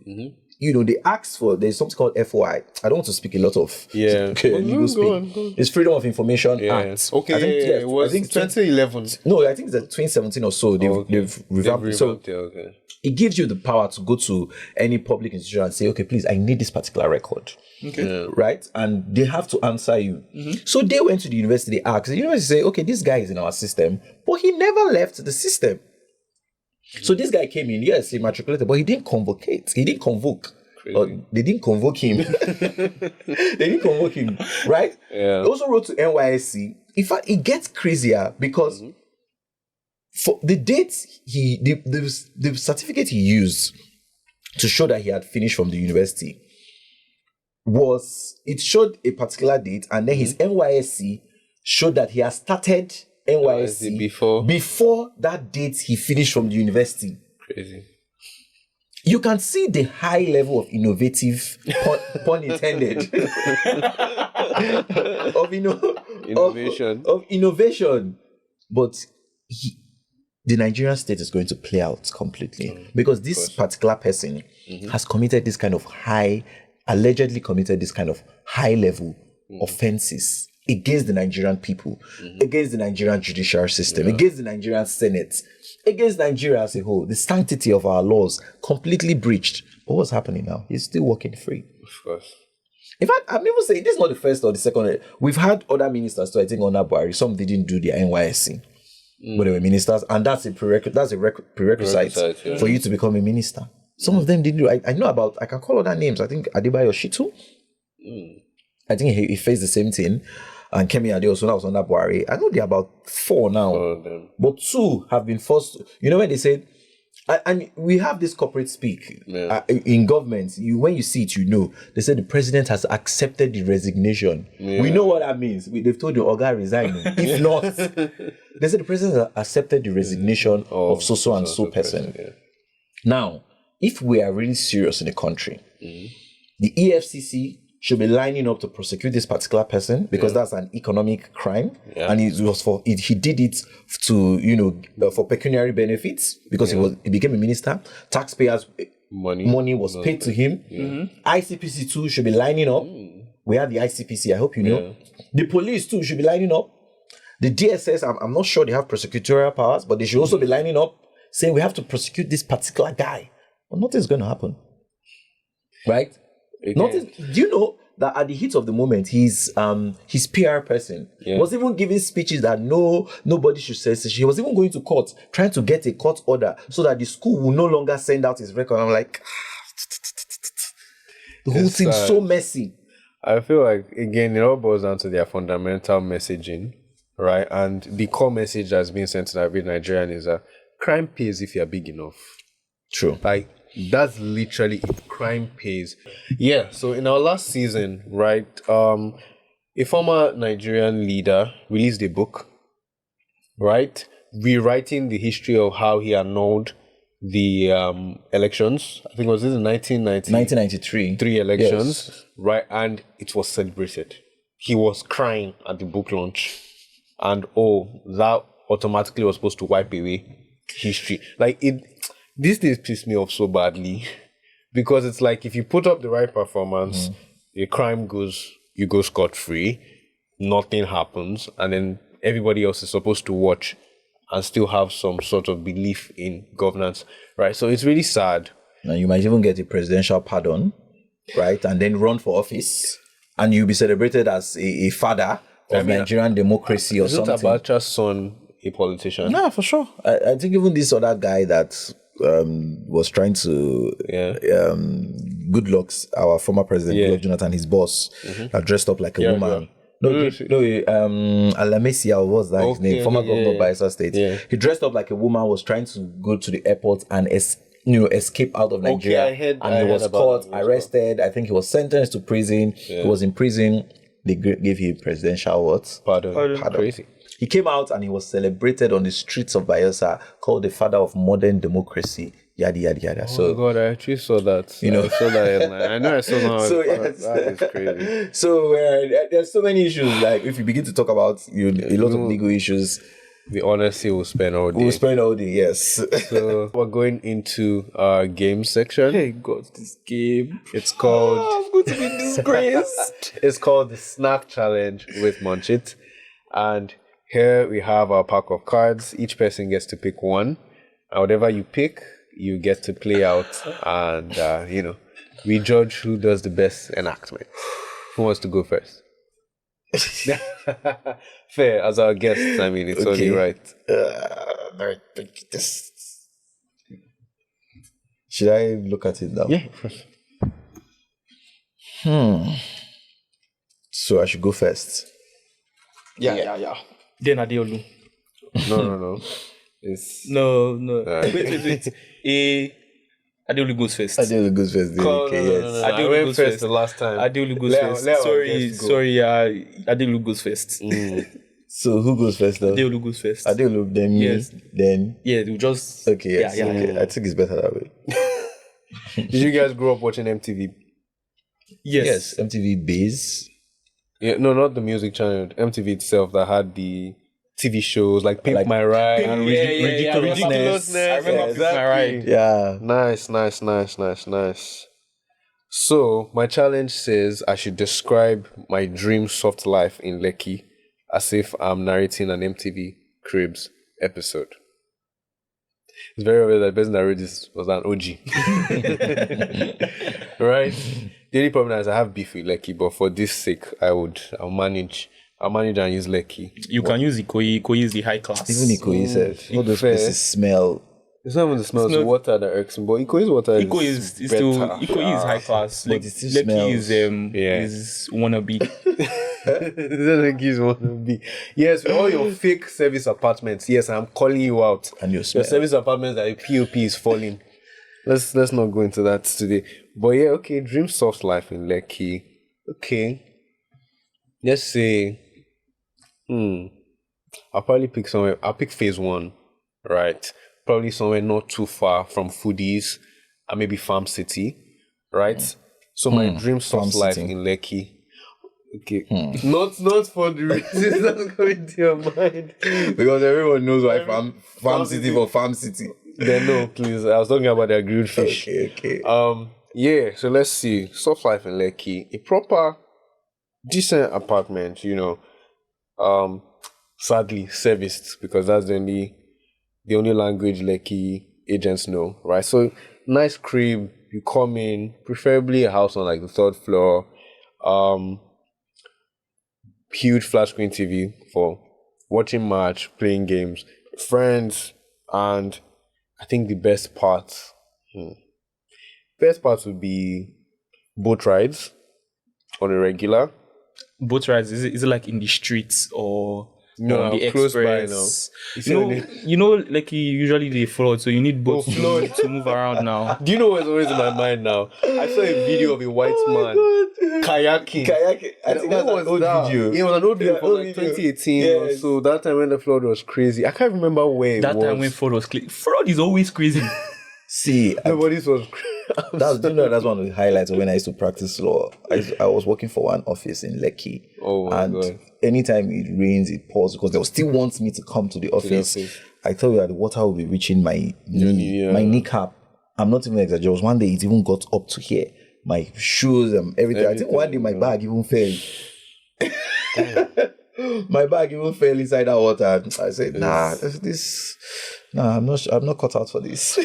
Speaker 1: they asked for, there's something called FOI. I don't want to speak a lot of legal speak. It's Freedom of Information Act.
Speaker 3: Okay, it was 2011.
Speaker 1: No, I think it's 2017 or so. They've revamped. So it gives you the power to go to any public institution and say, okay, please, I need this particular record. Okay. Right? And they have to answer you. So they went to the university, they asked. The university say, okay, this guy is in our system, but he never left the system. So this guy came in, yes, he matriculated, but he didn't convocate. He didn't convoke. They didn't convoke him. They didn't convoke him, right? Yeah. He also wrote to NYSC. In fact, it gets crazier because for the dates the certificate he used to show that he had finished from the university it showed a particular date, and then his NYSC showed that he had started NYSC before that date he finished from the university.
Speaker 3: Crazy.
Speaker 1: You can see the high level of innovative, pun intended, of innovation. But the Nigerian state is going to play out completely because this particular person has committed this kind of allegedly committed this kind of high level offenses against the Nigerian people, against the Nigerian judicial system, against the Nigerian Senate, against Nigeria as a whole. The sanctity of our laws completely breached. But what's happening now? He's still walking free.
Speaker 3: Of course.
Speaker 1: In fact, I'm even saying this is not the first or the second. We've had other ministers too, I think, under Buhari. Some didn't do their NYSC, but they were ministers, and that's a prerequisite for you to become a minister. Some of them didn't do. I know about. I can call other names. I think Adebayo Shitu. I think he faced the same thing. And Kemi Adeosun, that was under Buhari. I know there are about 4 now, but 2 have been forced. You know when they said, and we have this corporate speak in government. When you see it, they said the president has accepted the resignation. We know what that means. They've told you, Oga resign. If not, they said the president has accepted the resignation of so and so person. Now, if we are really serious in the country, the EFCC should be lining up to prosecute this particular person because that's an economic crime, and he did it to for pecuniary benefits because he became a minister. Taxpayers' money was paid to him. ICPC too should be lining up. We have the ICPC. I hope you know. The police too should be lining up. The DSS, I'm not sure they have prosecutorial powers, but they should also be lining up, saying we have to prosecute this particular guy. But nothing's going to happen, right? Do you know that at the heat of the moment, his PR person was even giving speeches that nobody should say. He was even going to court, trying to get a court order so that the school will no longer send out his record. I'm like, the whole thing's so messy.
Speaker 3: I feel like, again, it all boils down to their fundamental messaging, right? And the core message that's being sent to every Nigerian is that crime pays if you're big enough.
Speaker 1: True.
Speaker 3: Like, that's literally it. Crime pays. Yeah, so in our last season, right, a former Nigerian leader released a book, right, rewriting the history of how he annulled the elections. I think it was in the 1993 elections, right, and it was celebrated. He was crying at the book launch, and that automatically was supposed to wipe away history. These days piss me off so badly because it's like if you put up the right performance, your crime you go scot-free, nothing happens, and then everybody else is supposed to watch and still have some sort of belief in governance, right? So it's really sad.
Speaker 1: And you might even get a presidential pardon, right? And then run for office, and you'll be celebrated as a father of Nigerian democracy or something.
Speaker 3: Isn't Abacha's son a politician?
Speaker 1: No, for sure. I think even this other guy that was trying to Goodluck's, our former president, Goodluck Jonathan, his boss, dressed up like a woman. Alamesia, what's that his name? Former governor of Bayelsa State.
Speaker 3: Yeah.
Speaker 1: He dressed up like a woman, was trying to go to the airport and escape out of Nigeria.
Speaker 3: I
Speaker 1: He was
Speaker 3: heard about
Speaker 1: caught,
Speaker 3: that as well.
Speaker 1: arrested. I think he was sentenced to prison.
Speaker 3: Yeah.
Speaker 1: He was in prison. They gave him presidential what?
Speaker 3: Pardon. Crazy.
Speaker 1: He came out and he was celebrated on the streets of Bayelsa, called the father of modern democracy. Yada yada yada.
Speaker 3: Oh God, I actually saw that.
Speaker 1: You know.
Speaker 3: I saw that headline. I know I saw that.
Speaker 1: So, yes.
Speaker 3: That is crazy.
Speaker 1: So there's so many issues. Like if you begin to talk about a lot of legal issues,
Speaker 3: We honestly will spend all day.
Speaker 1: we'll spend all day. Yes.
Speaker 3: So we're going into our game section.
Speaker 2: Hey God, this game.
Speaker 3: It's called
Speaker 2: I'm going to be disgraced.
Speaker 3: it's called the Snack Challenge with Munchit. And here we have our pack of cards. Each person gets to pick one. And whatever you pick, you get to play out. And we judge who does the best enactment. Who wants to go first? Fair, as our guest, I mean, it's only right.
Speaker 1: Should I look at it now?
Speaker 3: Yeah.
Speaker 1: So I should go first.
Speaker 2: Yeah. Then Adeolu.
Speaker 3: No. It's
Speaker 2: No.
Speaker 3: Alright.
Speaker 2: Wait. Adeolu goes first.
Speaker 1: Adeolu goes first. Okay, yes.
Speaker 3: I
Speaker 2: Adeolu
Speaker 3: went
Speaker 2: goes
Speaker 3: first
Speaker 2: first.
Speaker 3: the last time.
Speaker 2: Adeolu goes
Speaker 3: Let
Speaker 2: first.
Speaker 3: our
Speaker 2: Sorry.
Speaker 3: guest go.
Speaker 2: Adeolu goes first.
Speaker 1: So who goes first though?
Speaker 2: Adeolu goes first.
Speaker 1: Adeolu, then me,
Speaker 2: Yes.
Speaker 1: then...
Speaker 2: Yeah, we just.
Speaker 1: Okay, yes.
Speaker 2: Yeah.
Speaker 1: Okay. I think it's better that way.
Speaker 3: Did you guys grow up watching MTV?
Speaker 2: Yes.
Speaker 1: MTV Base.
Speaker 3: Yeah, no, not the music channel. MTV itself that had the TV shows like Pimp
Speaker 1: Like
Speaker 3: My Ride
Speaker 2: Pimp-
Speaker 3: and
Speaker 2: yeah,
Speaker 3: Ridiculousness.
Speaker 2: I remember Pimp My Ride.
Speaker 1: Yeah.
Speaker 3: Nice. So my challenge says I should describe my dream soft life in Lekki as if I'm narrating an MTV Cribs episode. It's very obvious that the person that wrote this was an OG. Right? The only problem is I have beef with Lekki, but for this sake, I'll manage and use Lekki.
Speaker 2: You can use Ikoyi. Ikoyi is the high class.
Speaker 1: Even Ikoyi said, all those
Speaker 3: fair.
Speaker 1: places smell.
Speaker 3: It's not even the smell, it's the water that irks me, but Ikoyi's water
Speaker 2: Ikoyi is still
Speaker 3: better.
Speaker 2: Ikoyi is high class.
Speaker 1: But it still
Speaker 2: Lekki is
Speaker 1: smells.
Speaker 2: is wannabe.
Speaker 3: Yes, with all your fake service apartments. Yes, I'm calling you out.
Speaker 1: And your
Speaker 3: Your
Speaker 1: smell.
Speaker 3: service apartments that your POP is falling. Let's not go into that today. But yeah, okay, dream soft life in Lekki. Okay. Let's say I'll probably pick somewhere. I'll pick phase 1, right? Probably somewhere not too far from foodies and maybe Farm City, right? So my dream soft
Speaker 1: Farm
Speaker 3: life
Speaker 1: City.
Speaker 3: in Lekki. Okay. Not for the reasons that's going to your mind.
Speaker 1: Because everyone knows why Farm City for Farm City.
Speaker 3: Then no, please. I was talking about their grilled fish.
Speaker 1: Okay.
Speaker 3: Yeah, so let's see. Soft life in Lekki. A proper, decent apartment, sadly serviced because that's the only language Lekki agents know, right? So nice crib, you come in, preferably a house on like the 3rd floor, huge flat screen TV for watching match, playing games, friends, and I think the best part would be boat rides on a regular.
Speaker 2: Boat rides, is it like in the streets or
Speaker 3: No,
Speaker 2: on the
Speaker 3: close by
Speaker 2: express?
Speaker 3: now.
Speaker 2: Like usually they float, so you need boats to move around now.
Speaker 3: Do you know what's always in my mind now? I saw a video of a white man kayaking.
Speaker 1: I think that's an old video.
Speaker 3: Yeah, it was an old video
Speaker 1: Yeah,
Speaker 3: from
Speaker 1: old
Speaker 3: like
Speaker 1: video.
Speaker 3: 2018 or
Speaker 1: Yes.
Speaker 3: so. That time when the flood was crazy. I can't remember where it
Speaker 2: That
Speaker 3: was.
Speaker 2: time when fraud was clear. Fraud is always crazy.
Speaker 1: See,
Speaker 3: Nobody's was
Speaker 1: that's one of the highlights of when I used to practice law. I was working for one office in Lekki.
Speaker 3: Oh my
Speaker 1: and
Speaker 3: God.
Speaker 1: anytime it rains, it pours because they still want me to come to the office.
Speaker 3: office.
Speaker 1: I thought that the water will be reaching my knee,
Speaker 3: yeah.
Speaker 1: my kneecap. I'm not even exaggerating. One day it even got up to here. My shoes and everything. I think one day my bag even fell. My bag even fell inside that water. I said, I'm not cut out for this.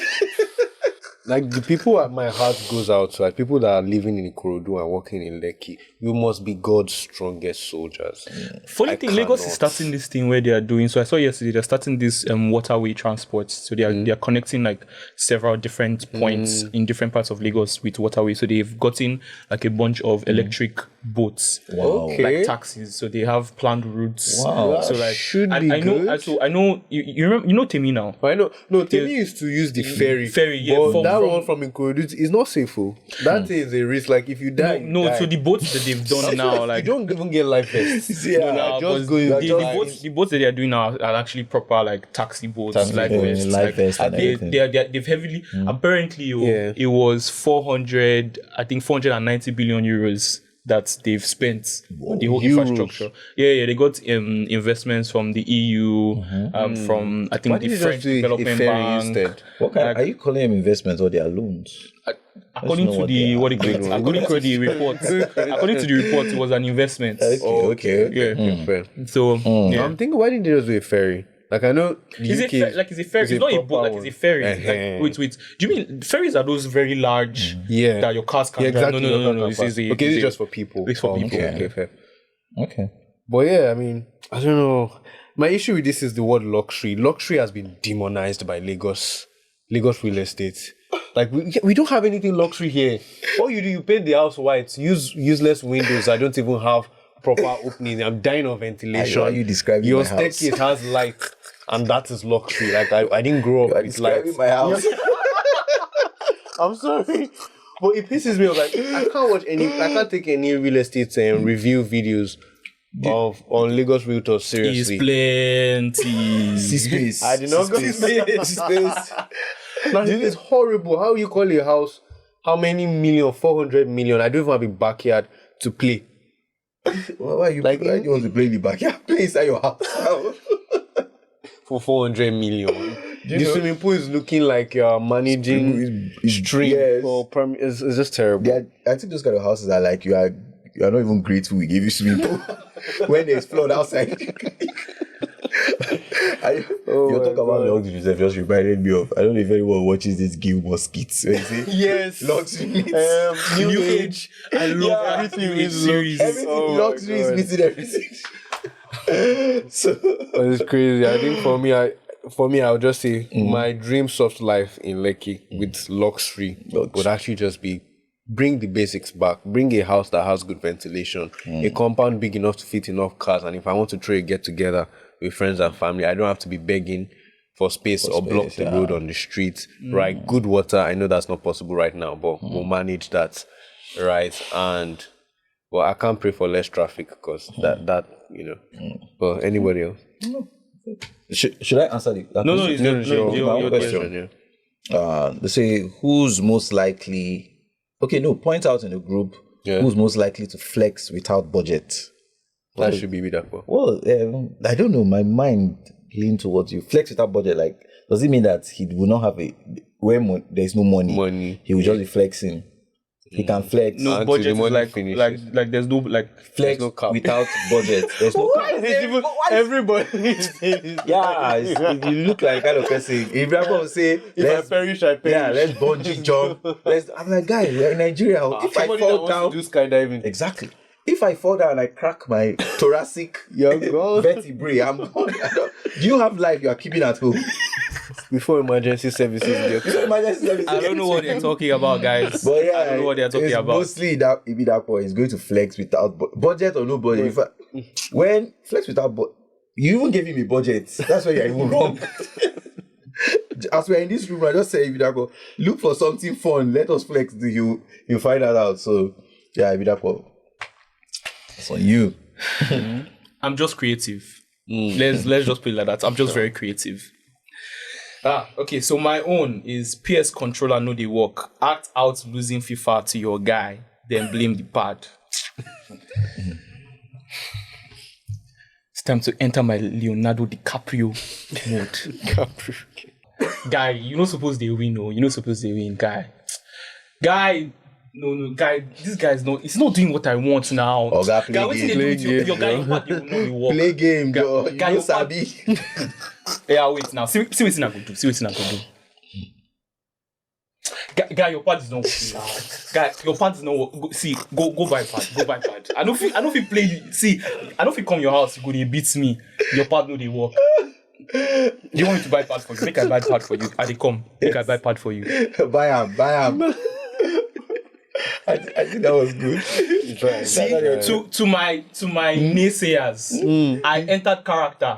Speaker 3: like the people at my heart goes out to, like people that are living in Ikorodu and working in Lekki. You must be God's strongest soldiers.
Speaker 2: Funny thing, Lagos is starting this thing where they are doing. So I saw yesterday they're starting this waterway transport. So they are connecting like several different points in different parts of Lagos with waterway. So they've gotten like a bunch of electric boats, like taxis. So they have planned routes.
Speaker 3: Wow.
Speaker 2: So like
Speaker 3: should
Speaker 2: and
Speaker 3: be
Speaker 2: I know.
Speaker 3: good.
Speaker 2: So I know you remember, you know Temi now.
Speaker 3: I know. No, Temi used to use the ferry. But that one from Ikorodu is not safe. That is a risk. Like if you die,
Speaker 2: No. So the boats that they've done now, like
Speaker 3: you don't even get life vests.
Speaker 2: The boats that they are doing now are actually proper like taxi boats, life vests. They've heavily apparently it was 490 billion euros that they've spent on the whole infrastructure. Yeah, they got investments from the EU, from I think the French Development Bank. Instead?
Speaker 1: What kind? Are you calling them investments or they are loans?
Speaker 2: According to the report, it was an investment.
Speaker 1: Okay.
Speaker 2: Yeah. So
Speaker 3: I'm thinking, why didn't they just do a ferry? Like I know
Speaker 2: it's a ferry. It's not a boat. Like it's a ferry. Like, wait. Do you mean ferries are those very large? that your cars can drive?
Speaker 3: Exactly.
Speaker 2: No.
Speaker 3: This is just for people.
Speaker 2: It's for people.
Speaker 3: Okay, fair.
Speaker 1: Okay.
Speaker 3: But yeah, I mean, I don't know. My issue with this is the word luxury. Luxury has been demonized by Lagos real estate. Like we don't have anything luxury here. All you do, you paint the house white, use useless windows. I don't even have proper opening. I'm dying of ventilation.
Speaker 1: Are you describing
Speaker 3: your
Speaker 1: my house?
Speaker 3: staircase has light, and that is luxury. Like I didn't grow up with light.
Speaker 1: My house.
Speaker 3: I'm sorry, but it pisses me off. Like I can't take any real estate review videos on Lagos Realtors seriously.
Speaker 2: Is plenty.
Speaker 1: C-space.
Speaker 3: I did not go
Speaker 1: C-space.
Speaker 3: Now, it's horrible. How you call a house? How many million? 400 million. I don't even have a backyard to play.
Speaker 1: Why you want to play in the backyard? Play inside your house.
Speaker 3: For 400 million. The swimming pool is looking like you're managing stream.
Speaker 1: Yes.
Speaker 3: It's just terrible.
Speaker 1: I think those kind of houses are like you are not even grateful we give you swimming pool when there's flood outside. You talk about luxury just reminded me of, I don't know if anyone watches this Gilmore skits where you say
Speaker 3: yes,
Speaker 1: luxury meets
Speaker 3: new age. I love everything in series.
Speaker 1: Everything luxury is missing everything. So
Speaker 3: it's crazy. I think for me, I'll just say my dream soft life in Lekki with luxury would actually just be bring the basics back. Bring a house that has good ventilation, a compound big enough to fit enough cars, and if I want to throw a get together with friends and family, I don't have to be begging for space or block the road on the street. Right, good water. I know that's not possible right now, but we'll manage that. Right, and well, I can't pray for less traffic because that you know. Well, anybody else?
Speaker 1: Should I answer that?
Speaker 2: No, it's your
Speaker 1: question. They say who's most likely. Okay, no. Point out in the group who's most likely to flex without budget.
Speaker 3: That should be Bidakwa.
Speaker 1: Well, I don't know. My mind lean towards you. Flex without budget. Like, does it mean that he will not have when there's no money? He will just be flexing. He can flex.
Speaker 2: No budget is like there's no
Speaker 1: flex
Speaker 3: no cap.
Speaker 1: without budget. There's no cap.
Speaker 3: Everybody.
Speaker 1: You look like kind of person. If I will say,
Speaker 3: let's perish, I perish.
Speaker 1: Yeah, let's bungee jump. I'm like, guys, we're in Nigeria. If I fall down,
Speaker 3: do skydiving.
Speaker 1: Exactly. If I fall down and I crack my thoracic vertebrae, I'm gone. Do you have life you are keeping at home?
Speaker 3: Before emergency services get
Speaker 2: I don't know what they're talking about, guys.
Speaker 1: But yeah,
Speaker 2: I don't know what they're talking about.
Speaker 1: Mostly that point is going to flex without budget or no budget. When flex without budget, you even gave him a budget. That's why you're even wrong. As we're in this room, I just say Ibidapo, look for something fun. Let us flex. You find that out. So yeah, Ibidapo, it's on you.
Speaker 2: I'm just creative. Let's just put it like that. I'm just very creative. Okay, so my own is PS controller know they work. Act out losing FIFA to your guy, then blame the pad. It's time to enter my Leonardo DiCaprio mode. Guy, you're not supposed to win, no. You're not supposed to win, guy. No, guy, this guy's not, he's not doing what I want now.
Speaker 1: Oh, God, play game.
Speaker 2: Your guy, your pad, will not work.
Speaker 1: Play game, girl. You know Sabi.
Speaker 2: Yeah, wait now. See what I could do. guy, your pad is not working. Guy, your pad is not working. See, go buy pad. Go buy pad. I don't feel play. See, I don't feel come your house. You go, they beat me. Your pad no they work. You want me to buy pad for you? Make I buy pad for you. I come. Make I buy pad for you.
Speaker 1: Buy him. I think that was good.
Speaker 2: See, to my naysayers, I entered character.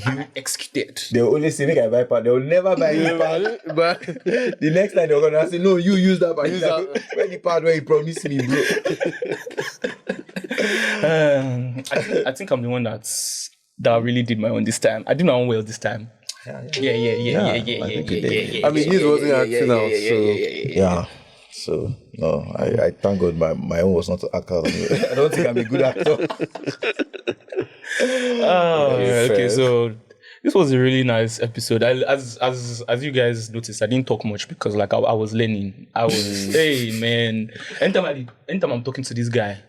Speaker 2: I executed.
Speaker 1: They will only say, make I buy pad. They will never buy any pad. But the next time they're gonna say, no, you use that pad. Where the pad where you promised me, bro?
Speaker 2: I think I'm the one that really did my own this time. I did my own well this time. Yeah.
Speaker 1: I mean,
Speaker 3: His wasn't acting out, so
Speaker 1: yeah. So no, I thank God my own was not to act out. I don't think I'm a good actor.
Speaker 2: Okay, so this was a really nice episode. As you guys noticed, I didn't talk much because like I was learning. I was hey man. Anytime I'm talking to this guy,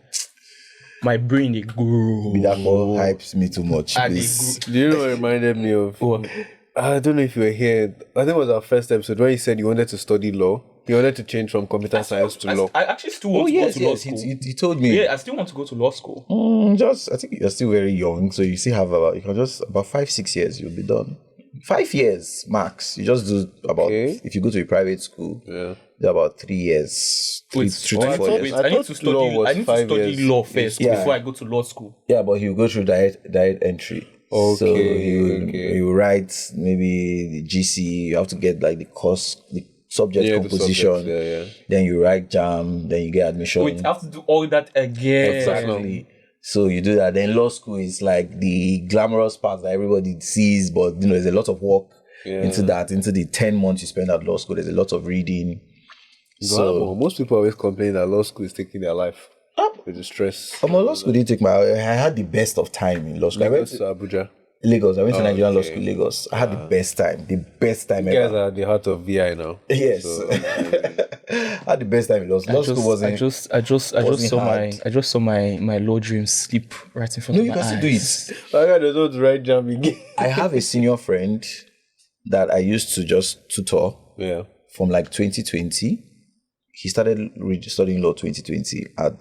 Speaker 2: my brain they grow.
Speaker 1: That more hypes me too much. Please.
Speaker 3: Do you know what reminded me of?
Speaker 2: What?
Speaker 3: I don't know if you were here. I think it was our first episode where you said you wanted to study law. You wanted to change from computer science to law.
Speaker 2: I actually still want to go to law school.
Speaker 1: He told me.
Speaker 2: Yeah, I still want to go to law school.
Speaker 1: I think you're still very young, so you still have about 5-6 years, you'll be done. 5 years max. You just do about if you go to a private school, do about 3 years.
Speaker 2: Wait,
Speaker 1: 3 to 4 years.
Speaker 2: I need to study law first before I go to law school.
Speaker 1: Yeah, but he'll go through direct entry.
Speaker 3: Okay,
Speaker 1: So you write maybe the GC, you have to get like the course, the subject composition. Then you write JAM, then you get admission.
Speaker 2: Wait, I have to do all that again.
Speaker 1: Exactly. So you do that. Then law school is like the glamorous part that everybody sees, but there's a lot of work into that. Into the 10 months you spend at law school, there's a lot of reading.
Speaker 3: So most people always complain that law school is taking their life with the stress.
Speaker 1: Law school didn't take I had the best of time in law school.
Speaker 3: I went to Abuja.
Speaker 1: Lagos. I went to Nigerian law school, Lagos. I had the best time
Speaker 3: You
Speaker 1: ever.
Speaker 3: guys are at the heart of VI now.
Speaker 1: Yes.
Speaker 3: So,
Speaker 1: I had the best time in law school. Law school wasn't.
Speaker 2: I just saw
Speaker 1: hard.
Speaker 2: my law dreams sleep right in front
Speaker 1: No,
Speaker 2: of
Speaker 1: you
Speaker 2: my
Speaker 1: can
Speaker 2: eyes.
Speaker 1: still do it.
Speaker 3: I got to write JAM again.
Speaker 1: I have a senior friend that I used to just tutor from like 2020. He started studying law 2020 at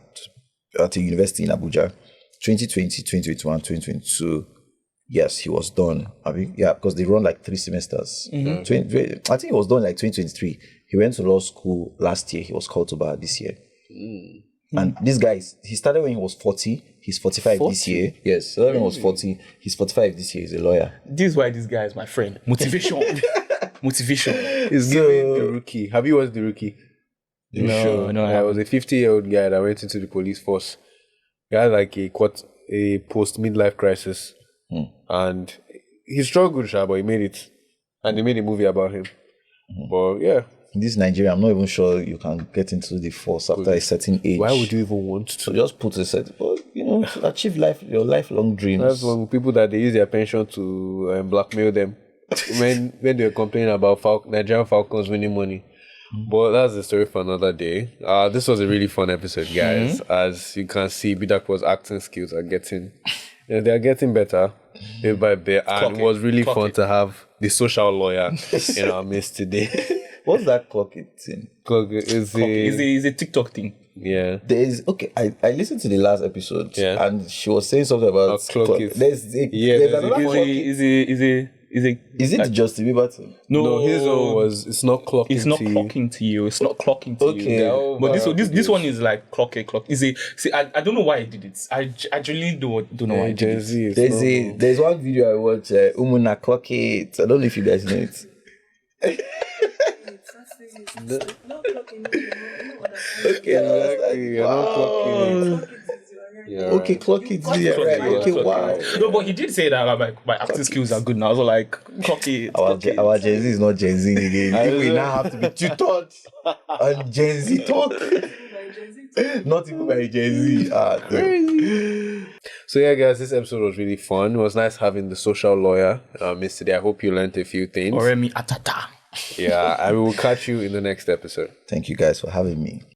Speaker 1: a university in Abuja. 2020, 2021, 2022. Yes, he was done. Because they run like 3 semesters. I think he was done like 2023. He went to law school last year. He was called to bar this year. And this guy, he started when he was 40. He's 45 this year. Yes, started when he was 40. He's 45 this year. He's a lawyer.
Speaker 2: This is why this guy is my friend. Motivation. Motivation.
Speaker 3: He's giving The Rookie. Have you watched The Rookie?
Speaker 2: No,
Speaker 3: I was a 50-year-old guy that went into the police force. He had like a post-midlife crisis. And he struggled, but he made it. And they made a movie about him. But yeah.
Speaker 1: In this Nigeria, I'm not even sure you can get into the force after a certain age.
Speaker 3: Why would you even want to?
Speaker 1: So just put a set, to achieve your lifelong dreams.
Speaker 3: That's one people that they use their pension to blackmail them when they were complaining about Nigerian Falcons winning money. But that's the story for another day. This was a really fun episode, guys. As you can see, Bidakwa's acting skills are getting better day by day. And it was really fun to have the social lawyer in our midst today.
Speaker 1: What's that clock it thing?
Speaker 2: It's a TikTok thing.
Speaker 3: Yeah.
Speaker 1: I listened to the last episode and she was saying something about
Speaker 3: clock it.
Speaker 1: There's another clock it. Is it the Justin Bieber thing?
Speaker 2: No,
Speaker 3: his own was it's not clocking.
Speaker 2: It's not clocking to you. It's not clocking to you. But this one is like clock. I don't know why I did it. I genuinely don't know why I did it.
Speaker 1: There's one video I watched. Umuna clock it. I don't know if you guys know it.
Speaker 3: You're not clocking.
Speaker 1: Okay, clock it. Right. Okay, wow.
Speaker 2: No, but he did say that my acting skills are good now. I was like, clock it.
Speaker 1: Our Gen Z is not Gen Z again. We now have to be tutored on Gen Z talk. Not even by Gen Z.
Speaker 3: So yeah, guys, this episode was really fun. It was nice having the social lawyer Miss today. I hope you learned a few things.
Speaker 2: Oremi Atata.
Speaker 3: Yeah, and we will catch you in the next episode.
Speaker 1: Thank you guys for having me.